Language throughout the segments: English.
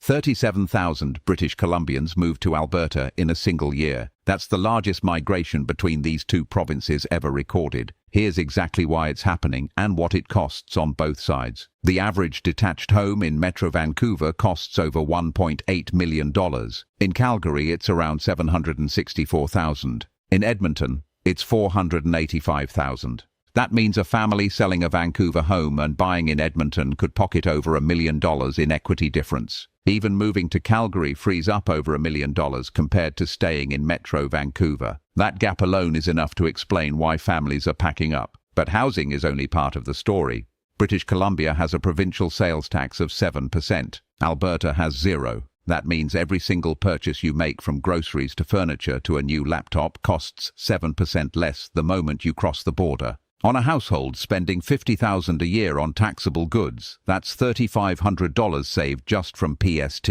37,000 British Columbians moved to Alberta in a single year. That's the largest migration between these two provinces ever recorded. Here's exactly why it's happening and what it costs on both sides. The average detached home in Metro Vancouver costs over $1.8 million. In Calgary, it's around $764,000. In Edmonton, it's $485,000. That means a family selling a Vancouver home and buying in Edmonton could pocket over $1 million in equity difference. Even moving to Calgary frees up over $1 million compared to staying in Metro Vancouver. That gap alone is enough to explain why families are packing up. But housing is only part of the story. British Columbia has a provincial sales tax of 7%. Alberta has 0%. That means every single purchase you make, from groceries to furniture to a new laptop, costs 7% less the moment you cross the border. On a household spending $50,000 a year on taxable goods, that's $3,500 saved just from PST.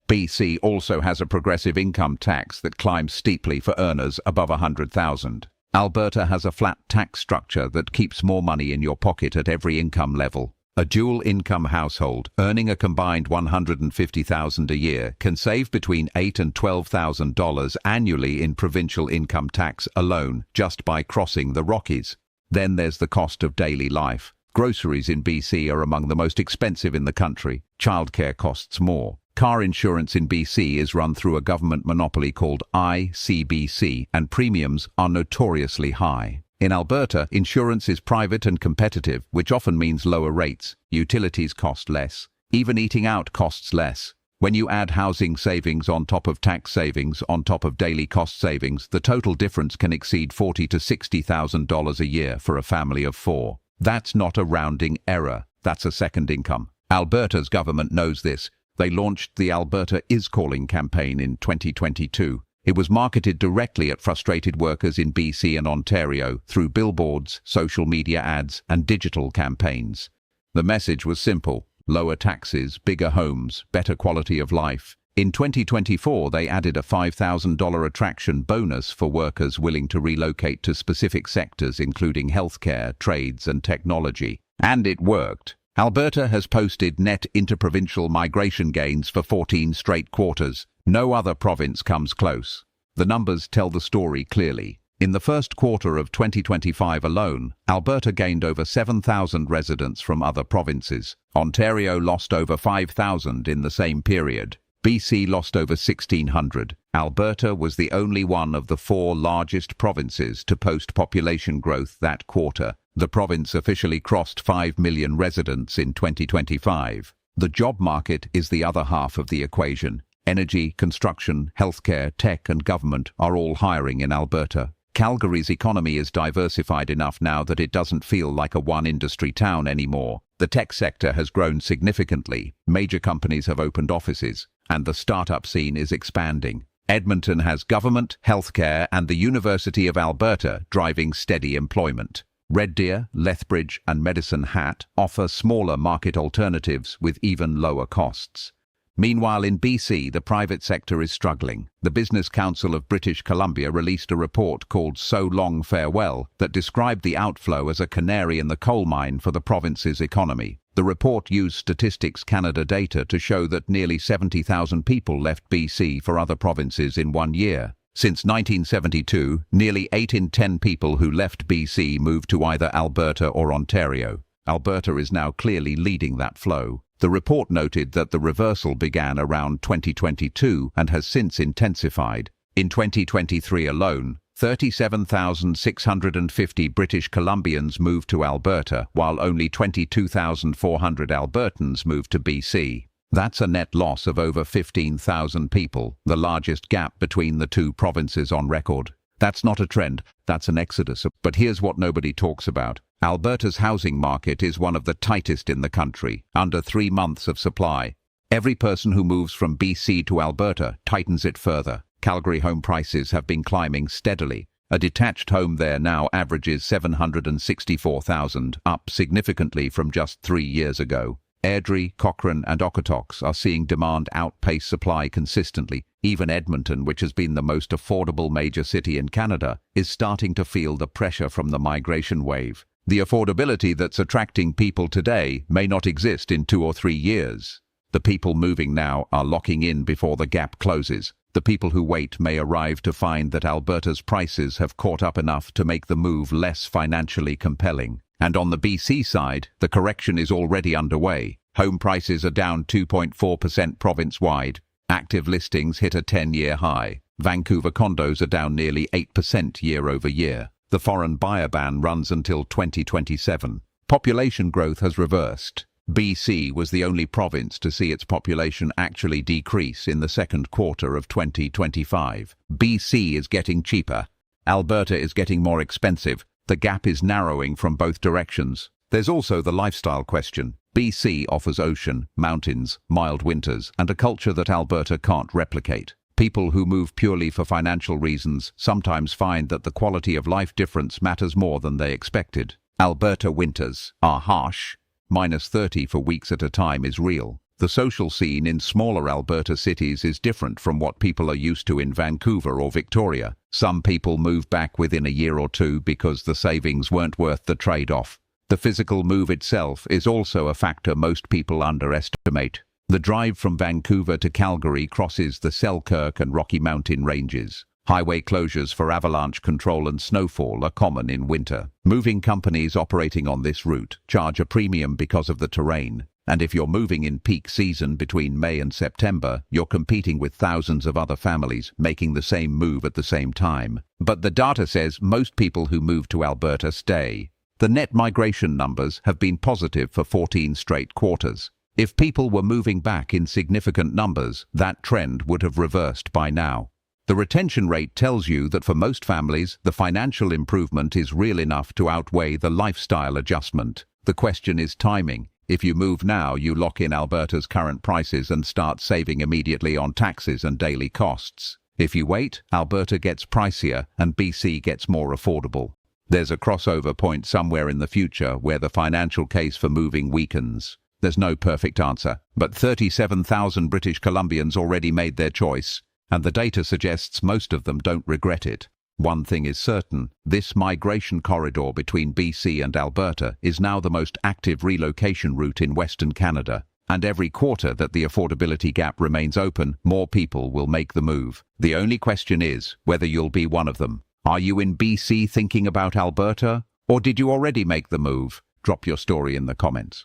BC also has a progressive income tax that climbs steeply for earners above $100,000. Alberta has a flat tax structure that keeps more money in your pocket at every income level. A dual-income household earning a combined $150,000 a year can save between $8,000 and $12,000 annually in provincial income tax alone just by crossing the Rockies. Then there's the cost of daily life. Groceries in BC are among the most expensive in the country. Childcare costs more. Car insurance in BC is run through a government monopoly called ICBC, and premiums are notoriously high. In Alberta, insurance is private and competitive, which often means lower rates. Utilities cost less. Even eating out costs less. When you add housing savings on top of tax savings, on top of daily cost savings, the total difference can exceed $40,000 to $60,000 a year for a family of 4. That's not a rounding error. That's a second income. Alberta's government knows this. They launched the Alberta Is Calling campaign in 2022. It was marketed directly at frustrated workers in BC and Ontario through billboards, social media ads, and digital campaigns. The message was simple: lower taxes, bigger homes, better quality of life. In 2024, they added a $5,000 attraction bonus for workers willing to relocate to specific sectors including healthcare, trades, and technology. And it worked. Alberta has posted net interprovincial migration gains for 14 straight quarters. No other province comes close. The numbers tell the story clearly. In the first quarter of 2025 alone, Alberta gained over 7,000 residents from other provinces. Ontario lost over 5,000 in the same period. BC lost over 1,600. Alberta was the only one of the 4 largest provinces to post population growth that quarter. The province officially crossed 5 million residents in 2025. The job market is the other half of the equation. Energy, construction, healthcare, tech, and government are all hiring in Alberta. Calgary's economy is diversified enough now that it doesn't feel like a one-industry town anymore. The tech sector has grown significantly. Major companies have opened offices, and the startup scene is expanding. Edmonton has government, healthcare, and the University of Alberta driving steady employment. Red Deer, Lethbridge, and Medicine Hat offer smaller market alternatives with even lower costs. Meanwhile, in BC, the private sector is struggling. The Business Council of British Columbia released a report called So Long Farewell that described the outflow as a canary in the coal mine for the province's economy. The report used Statistics Canada data to show that nearly 70,000 people left BC for other provinces in 1 year. Since 1972, nearly 8 in 10 people who left BC moved to either Alberta or Ontario. Alberta is now clearly leading that flow. The report noted that the reversal began around 2022 and has since intensified. In 2023 alone, 37,650 British Columbians moved to Alberta, while only 22,400 Albertans moved to BC. That's a net loss of over 15,000 people, the largest gap between the two provinces on record. That's not a trend, that's an exodus. But here's what nobody talks about. Alberta's housing market is one of the tightest in the country, under 3 months of supply. Every person who moves from BC to Alberta tightens it further. Calgary home prices have been climbing steadily. A detached home there now averages $764,000, up significantly from just 3 years ago. Airdrie, Cochrane, and Okotoks are seeing demand outpace supply consistently. Even Edmonton, which has been the most affordable major city in Canada, is starting to feel the pressure from the migration wave. The affordability that's attracting people today may not exist in 2 or 3 years. The people moving now are locking in before the gap closes. The people who wait may arrive to find that Alberta's prices have caught up enough to make the move less financially compelling. And on the BC side, the correction is already underway. Home prices are down 2.4% province-wide. Active listings hit a 10-year high. Vancouver condos are down nearly 8% year-over-year. The foreign buyer ban runs until 2027. Population growth has reversed. BC was the only province to see its population actually decrease in the second quarter of 2025. BC is getting cheaper. Alberta is getting more expensive. The gap is narrowing from both directions. There's also the lifestyle question. BC offers ocean, mountains, mild winters, and a culture that Alberta can't replicate. People who move purely for financial reasons sometimes find that the quality of life difference matters more than they expected. Alberta winters are harsh. -30 for weeks at a time is real. The social scene in smaller Alberta cities is different from what people are used to in Vancouver or Victoria. Some people move back within a year or two because the savings weren't worth the trade-off. The physical move itself is also a factor most people underestimate. The drive from Vancouver to Calgary crosses the Selkirk and Rocky Mountain ranges. Highway closures for avalanche control and snowfall are common in winter. Moving companies operating on this route charge a premium because of the terrain. And if you're moving in peak season between May and September, you're competing with thousands of other families making the same move at the same time. But the data says most people who move to Alberta stay. The net migration numbers have been positive for 14 straight quarters. If people were moving back in significant numbers, that trend would have reversed by now. The retention rate tells you that for most families, the financial improvement is real enough to outweigh the lifestyle adjustment. The question is timing. If you move now, you lock in Alberta's current prices and start saving immediately on taxes and daily costs. If you wait, Alberta gets pricier and BC gets more affordable. There's a crossover point somewhere in the future where the financial case for moving weakens. There's no perfect answer, but 37,000 British Columbians already made their choice, and the data suggests most of them don't regret it. One thing is certain, this migration corridor between BC and Alberta is now the most active relocation route in Western Canada, and every quarter that the affordability gap remains open, more people will make the move. The only question is whether you'll be one of them. Are you in BC thinking about Alberta, or did you already make the move? Drop your story in the comments.